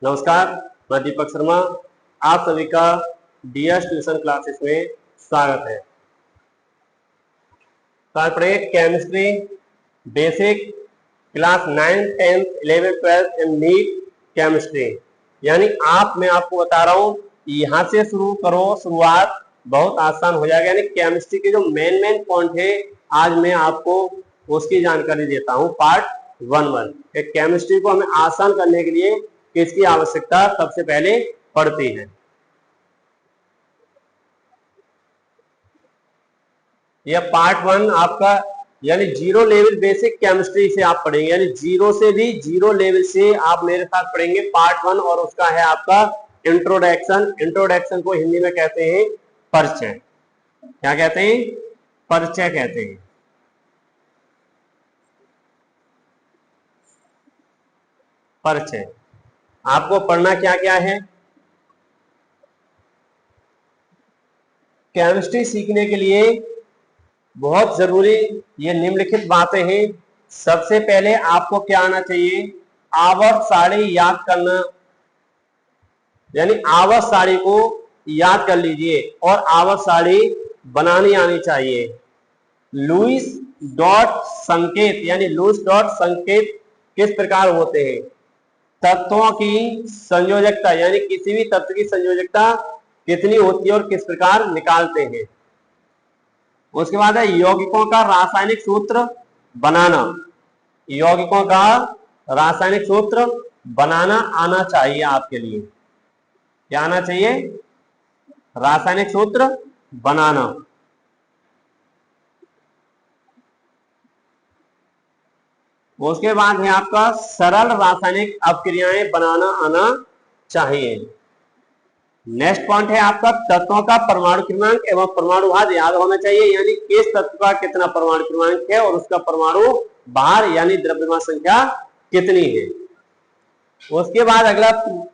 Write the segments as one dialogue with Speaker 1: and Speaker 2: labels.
Speaker 1: नमस्कार, मैं दीपक शर्मा। आप सभी का डीएस ट्यूशन क्लासेस में स्वागत है। तो आज पढ़ेंगे chemistry basic class 9, 10, 11, 12 and NEET chemistry. यानी मैं आपको बता रहा हूँ यहाँ से शुरू करो, शुरुआत बहुत आसान हो जाएगा। यानी केमिस्ट्री के जो मेन पॉइंट है आज मैं आपको उसकी जानकारी देता हूँ। पार्ट 1 केमिस्ट्री को हमें आसान करने के लिए किसकी आवश्यकता सबसे पहले पड़ती है। यह पार्ट 1 आपका यानी जीरो लेवल बेसिक केमिस्ट्री से आप पढ़ेंगे। यानी जीरो लेवल से आप मेरे साथ पढ़ेंगे पार्ट 1, और उसका है आपका इंट्रोडक्शन। इंट्रोडक्शन को हिंदी में कहते हैं परिचय। क्या कहते हैं? परिचय कहते हैं। परिचय आपको पढ़ना क्या क्या है? केमिस्ट्री सीखने के लिए बहुत जरूरी ये निम्नलिखित बातें हैं। सबसे पहले आपको क्या आना चाहिए? आवर्त सारणी याद करना। यानी आवर्त सारणी को याद कर लीजिए और आवर्त सारणी बनानी आनी चाहिए। लुईस डॉट संकेत, यानी लुईस डॉट संकेत किस प्रकार होते हैं? तत्वों की संयोजकता, यानी किसी भी तत्व की संयोजकता कितनी होती है और किस प्रकार निकालते हैं। उसके बाद है यौगिकों का रासायनिक सूत्र बनाना। यौगिकों का रासायनिक सूत्र बनाना आना चाहिए आपके लिए। क्या आना चाहिए? रासायनिक सूत्र बनाना। उसके बाद है आपका सरल रासायनिक अभिक्रियाएं बनाना आना चाहिए। नेक्स्ट पॉइंट है आपका तत्वों का परमाणु क्रमांक एवं परमाणु भार याद होना चाहिए। यानी किस तत्व का कितना परमाणु क्रमांक है और उसका परमाणु भार यानी द्रव्यमान संख्या कितनी है। उसके बाद अगला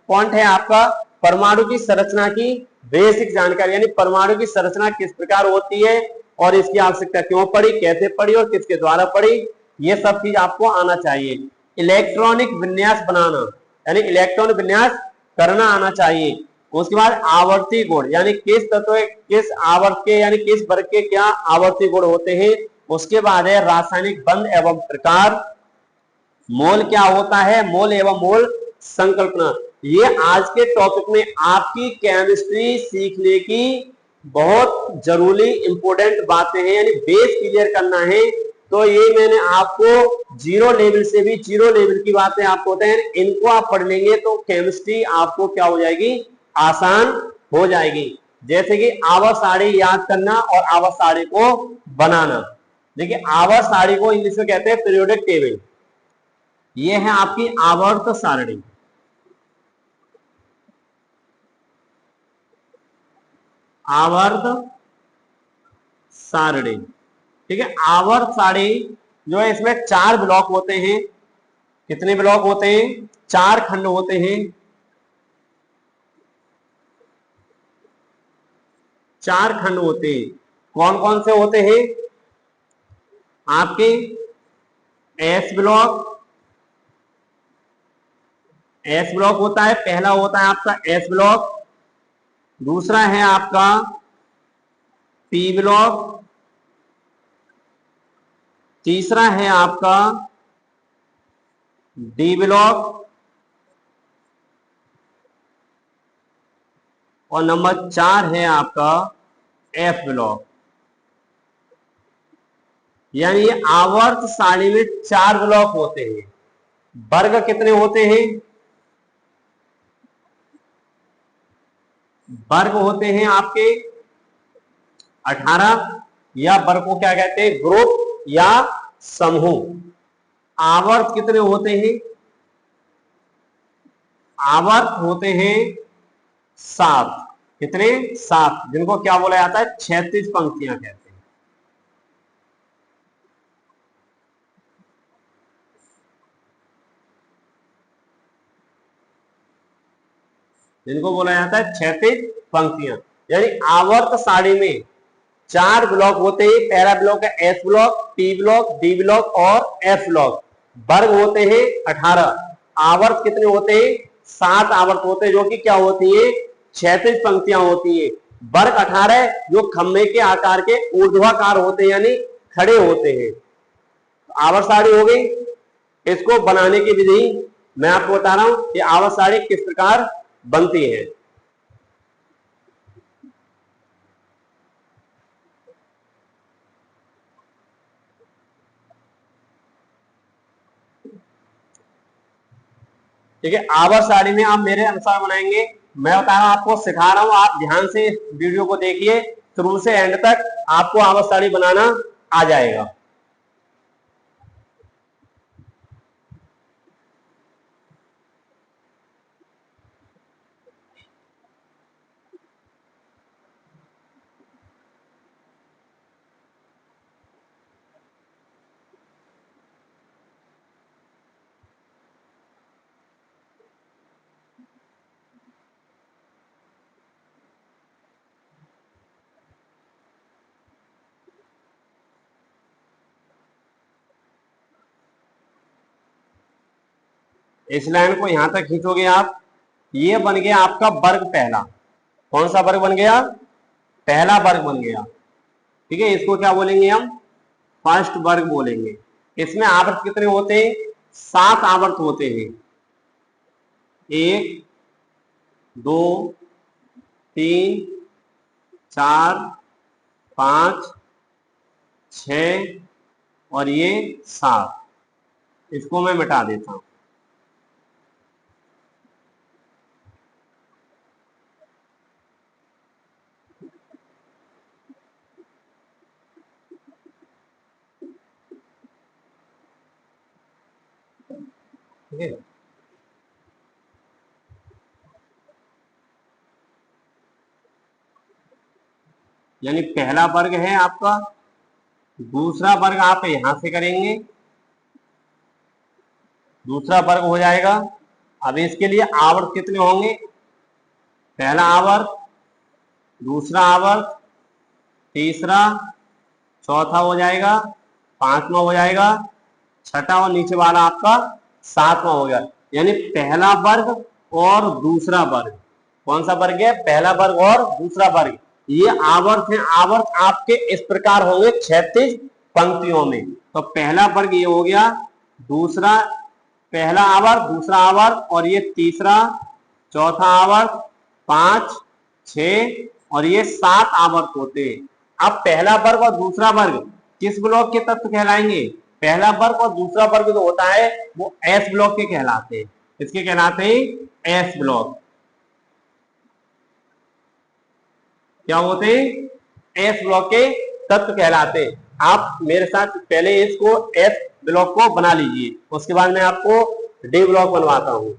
Speaker 1: पॉइंट है आपका परमाणु की संरचना की बेसिक जानकारी। यानी परमाणु की संरचना किस प्रकार होती है और इसकी आवश्यकता क्यों पड़ी, कैसे पड़ी और किसके द्वारा पड़ी, ये सब चीज आपको आना चाहिए। इलेक्ट्रॉनिक विन्यास बनाना, यानी इलेक्ट्रॉनिक विन्यास करना आना चाहिए। उसके बाद आवर्ती गुण, यानी किस तत्व किस आवर्त के यानी किस वर्ग के क्या आवर्ती गुण होते हैं। उसके बाद है रासायनिक बंध एवं प्रकार। मोल क्या होता है, मोल एवं मोल संकल्पना। ये आज के टॉपिक में आपकी केमिस्ट्री सीखने की बहुत जरूरी इंपोर्टेंट बातें हैं। यानी बेस क्लियर करना है तो ये मैंने आपको जीरो लेवल से भी जीरो लेवल की बातें आपको होते हैं, इनको आप पढ़ लेंगे तो केमिस्ट्री आपको क्या हो जाएगी? आसान हो जाएगी। जैसे कि आवर्त सारणी याद करना और आवर्त सारणी को बनाना। देखिए आवर्त सारणी को इंग्लिश में कहते हैं पीरियोडिक टेबल। ये है आपकी आवर्त सारणी। आवर्त सारणी, ठीक है। आवर्त सारणी जो है इसमें 4 ब्लॉक होते हैं। कितने ब्लॉक होते हैं? 4 खंड होते हैं। 4 खंड होते हैं। कौन कौन से होते हैं? आपके एस ब्लॉक, एस ब्लॉक होता है, पहला होता है आपका एस ब्लॉक। दूसरा है आपका पी ब्लॉक। तीसरा है आपका डी ब्लॉक और नंबर 4 है आपका एफ ब्लॉक। यानी ये आवर्त सारणी में 4 ब्लॉक होते हैं। वर्ग कितने होते हैं? वर्ग होते हैं आपके 18, या वर्ग को क्या कहते हैं? ग्रुप या समूह। आवर्त कितने होते हैं? आवर्त होते हैं 7। कितने? 7, जिनको क्या बोला जाता है? 36 पंक्तियां कहते हैं। जिनको बोला जाता है 36 पंक्तियां। यानी आवर्त सारणी में 4 ब्लॉक होते हैं। पहला ब्लॉक है S block, P block, D block और एफ ब्लॉक। वर्ग होते हैं 18। आवर्त कितने होते हैं? 7 आवर्त होते हैं, जो कि क्या होती है, क्षैतिज पंक्तियां होती है। वर्ग 18 जो खंभे के आकार के ऊर्ध्वाकार होते हैं, यानी खड़े होते हैं। आवर्त सारणी हो गई। इसको बनाने की विधि मैं आपको बता रहा हूं कि आवर्त सारणी किस प्रकार बनती है। ठीक है, आवर्त सारणी में आप मेरे अनुसार बनाएंगे। मैं बता रहा हूं, आपको सिखा रहा हूं, आप ध्यान से वीडियो को देखिए, शुरू से एंड तक आपको आवर्त सारणी बनाना आ जाएगा। इस लाइन को यहां तक खींचोगे आप, ये बन गया आपका वर्ग पहला। कौन सा वर्ग बन गया, पहला वर्ग बन गया। ठीक है, इसको क्या बोलेंगे हम, फर्स्ट वर्ग बोलेंगे। इसमें आवर्त कितने होते हैं, 7 आवर्त होते हैं। 1 2 3 4 5 6 और ये 7। इसको मैं मिटा देता हूं। ठीक है, यानी पहला वर्ग है आपका, दूसरा वर्ग आप यहां से करेंगे, दूसरा वर्ग हो जाएगा। अब इसके लिए आवर्त कितने होंगे, पहला आवर्त, दूसरा आवर्त, तीसरा, चौथा हो जाएगा, पांचवा हो जाएगा, छठा और नीचे वाला आपका 7वां हो गया। यानी पहला वर्ग और दूसरा वर्ग, कौन सा वर्ग है, पहला वर्ग और दूसरा वर्ग, ये आवर्त है। आवर्त आपके इस प्रकार होंगे क्षैतिज पंक्तियों में। तो पहला वर्ग ये हो गया, दूसरा, पहला आवर्त, दूसरा आवर्त और ये तीसरा, चौथा आवर्त, 5 6 और ये 7 आवर्त होते हैं। अब पहला वर्ग और दूसरा वर्ग किस ब्लॉक के तत्व कहलाएंगे, पहला वर्ग और दूसरा वर्ग जो होता है वो एस ब्लॉक के कहलाते हैं। इसके कहलाते हैं एस ब्लॉक। क्या होते हैं, एस ब्लॉक के तत्व कहलाते हैं। आप मेरे साथ पहले इसको एस ब्लॉक को बना लीजिए, उसके बाद मैं आपको डी ब्लॉक बनवाता हूं।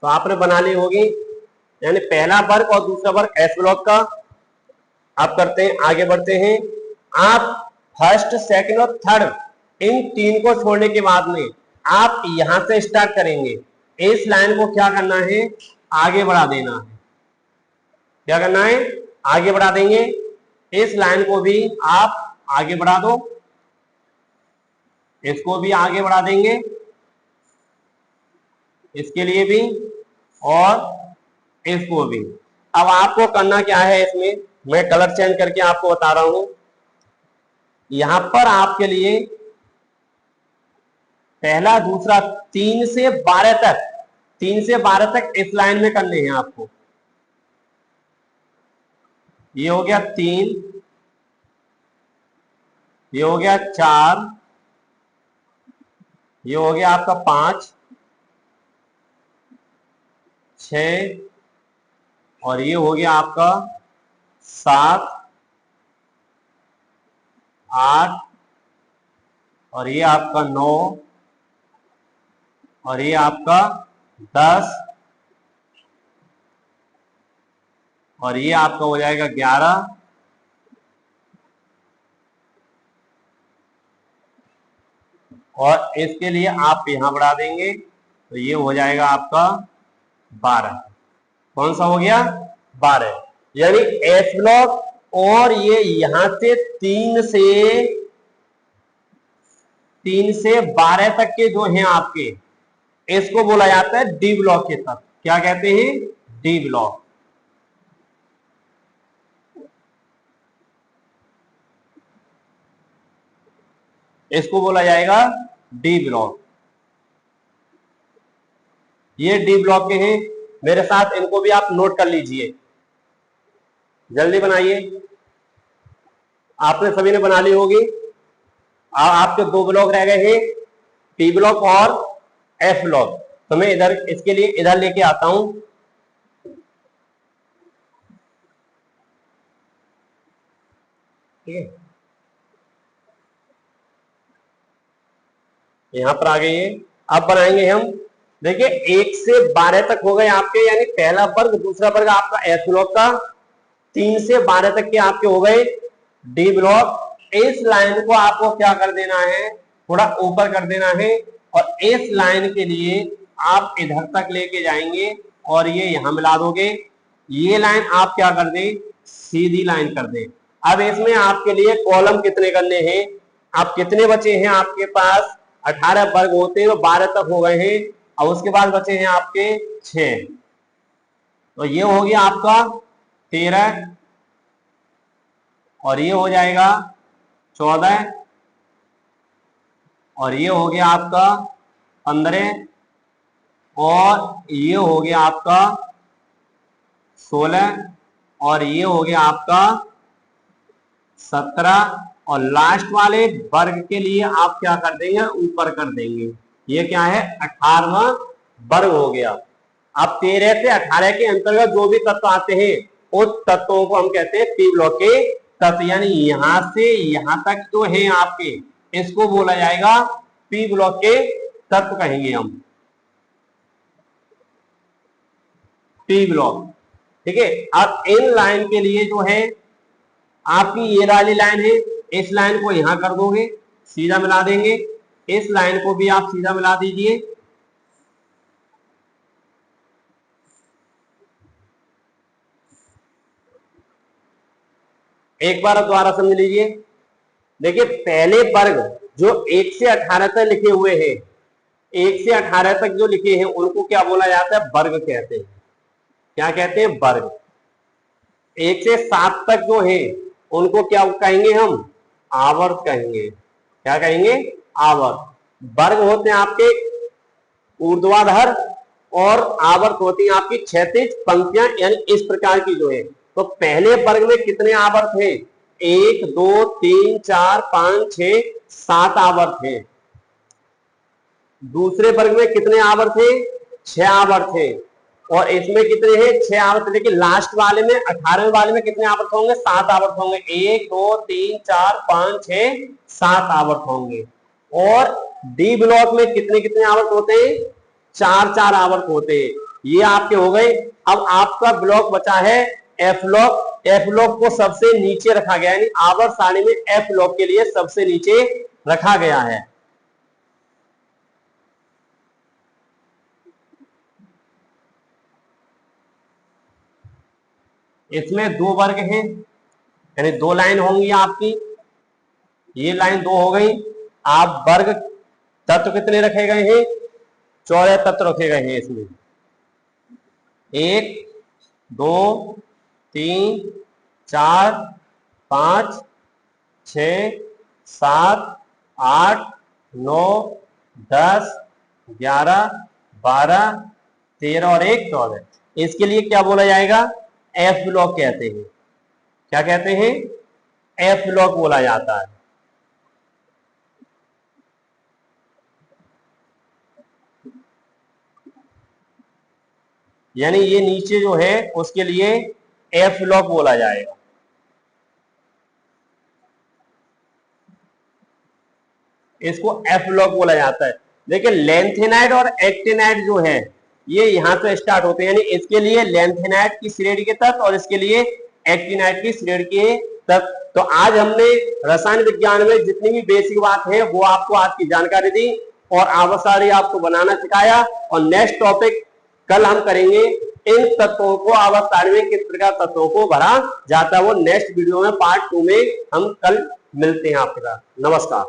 Speaker 1: तो आपने बना ली होगी, यानी पहला वर्ग और दूसरा वर्ग एस ब्लॉक का। आप करते हैं, आगे बढ़ते हैं। आप फर्स्ट, सेकंड और थर्ड इन तीन को छोड़ने के बाद में आप यहां से स्टार्ट करेंगे। इस लाइन को क्या करना है, आगे बढ़ा देना है। क्या करना है, आगे बढ़ा देंगे। इस लाइन को भी आप आगे बढ़ा दो, इसको भी आगे बढ़ा देंगे, इसके लिए भी और इसको भी। अब आपको करना क्या है, इसमें मैं कलर चेंज करके आपको बता रहा हूं। यहां पर आपके लिए पहला, दूसरा, 3 से 12 तक, 3 से 12 तक इस लाइन में करने हैं आपको। ये हो गया 3, ये हो गया 4, ये हो गया आपका 5 6 और ये हो गया आपका 7 8 और ये आपका 9 और ये आपका 10 और ये आपका हो जाएगा 11 और इसके लिए आप यहां बढ़ा देंगे तो ये हो जाएगा आपका 12। कौन सा हो गया, 12। यानी एस ब्लॉक और ये यहां से 3 से 3 से 12 तक के जो हैं आपके, इसको बोला जाता है डी ब्लॉक के तत्व। क्या कहते हैं? D block. इसको बोला जाएगा डी ब्लॉक। ये डी ब्लॉक के हैं मेरे साथ, इनको भी आप नोट कर लीजिए, जल्दी बनाइए। आपने सभी ने बना ली होगी। आपके 2 ब्लॉक रह गए हैं, टी ब्लॉक और एफ ब्लॉक। तो मैं इधर इसके लिए इधर लेके आता हूं। ठीक है, यहां पर आ गई है। अब बनाएंगे हम, देखिए 1 से 12 तक हो गए आपके, यानी पहला वर्ग, दूसरा वर्ग आपका एफ ब्लॉक का। 3 से 12 तक के आपके हो गए डी ब्लॉक। इस लाइन को आपको क्या कर देना है, थोड़ा ऊपर कर देना है, और इस लाइन के लिए आप इधर तक लेके जाएंगे और ये यहां मिला दोगे। ये लाइन आप क्या कर दें, सीधी लाइन कर दें। अब इसमें आपके लिए कॉलम कितने करने हैं, आप कितने बचे हैं आपके पास, 18 वर्ग होते हैं, 12 तक हो गए हैं, और उसके बाद बचे हैं आपके 6। तो ये हो गया आपका 13, और ये हो जाएगा 14, और ये हो गया आपका 15, और ये हो गया आपका 16, और ये हो गया आपका 17, और लास्ट वाले वर्ग के लिए आप क्या कर देंगे, ऊपर कर देंगे। ये क्या है, 18वां वर्ग हो गया। अब 13 से 18 के अंतर्गत जो भी तत्व आते हैं उस तत्वों को हम कहते हैं पी ब्लॉक के तत्व, यानी यहां से यहां तक जो है आपके, इसको बोला जाएगा पी ब्लॉक के तत्व कहेंगे हम, पी ब्लॉक। ठीक है, अब इन लाइन के लिए जो है आपकी ये वाली लाइन है, इस लाइन को यहां कर दोगे, सीधा मिला देंगे। इस लाइन को भी आप सीधा मिला दीजिए। एक बार दोबारा समझ लीजिए। देखिए पहले वर्ग जो 1 से 18 तक लिखे हुए हैं, 1 से 18 तक जो लिखे हैं उनको क्या बोला जाता है, वर्ग कहते हैं। क्या कहते हैं, वर्ग। 1 से 7 तक जो है उनको क्या कहेंगे हम, आवर्त कहेंगे। क्या कहेंगे, आवर्त। वर्ग होते हैं आपके ऊर्ध्वाधर, और आवर्त होती है आपकी क्षैतिज पंक्तियां, यानी इस प्रकार की जो है। तो पहले वर्ग में कितने आवर्त हैं, 1 2 3 4 5 6 7 आवर्त हैं। दूसरे वर्ग में कितने आवर्त हैं, 6 आवर्त हैं। और इसमें कितने हैं, 6 आवर्त। लेकिन लास्ट वाले में 18वें वाले में कितने आवर्त होंगे, 7 आवर्त होंगे। 1 2 3 4 5 6 7 आवर्त होंगे। और डी ब्लॉक में कितने कितने आवर्त होते हैं, 4 4 आवर्त होते हैं। ये आपके हो गए। अब आपका ब्लॉक बचा है एफ ब्लॉक। एफ ब्लॉक को सबसे नीचे रखा गया, यानी आवर्त सारणी में एफ ब्लॉक के लिए सबसे नीचे रखा गया है। इसमें 2 वर्ग हैं, यानी 2 लाइन होंगी आपकी। ये लाइन 2 हो गई। आप वर्ग तत्व कितने रखे गए हैं, 14 तत्व रखे गए हैं इसमें। 1 2 3 4 5 6 7 8 9 10 11 12 13 और 1 14। इसके लिए क्या बोला जाएगा, एफ ब्लॉक कहते हैं। क्या कहते हैं, एफ ब्लॉक बोला जाता है। यानी ये नीचे जो है उसके लिए एफ ब्लॉक बोला जाएगा। इसको एफ ब्लॉक बोला जाता है। देखिए लेंथेनाइड और एक्टिनाइड जो है ये यहां से स्टार्ट होते हैं, यानी इसके लिए लेंथेनाइड की श्रेणी के तत्व और इसके लिए एक्टिनाइड की श्रेणी के तत्व। तो आज हमने रसायन विज्ञान में जितनी भी बेसिक बात है वो आपको आज की जानकारी दी और आवर्त आपको बनाना सिखाया। और नेक्स्ट टॉपिक कल हम करेंगे इन तत्वों को आवर्त सारणी में किस प्रकार तत्वों को भरा जाता है। वो नेक्स्ट वीडियो में पार्ट 2 में हम कल मिलते हैं आपके साथ। नमस्कार।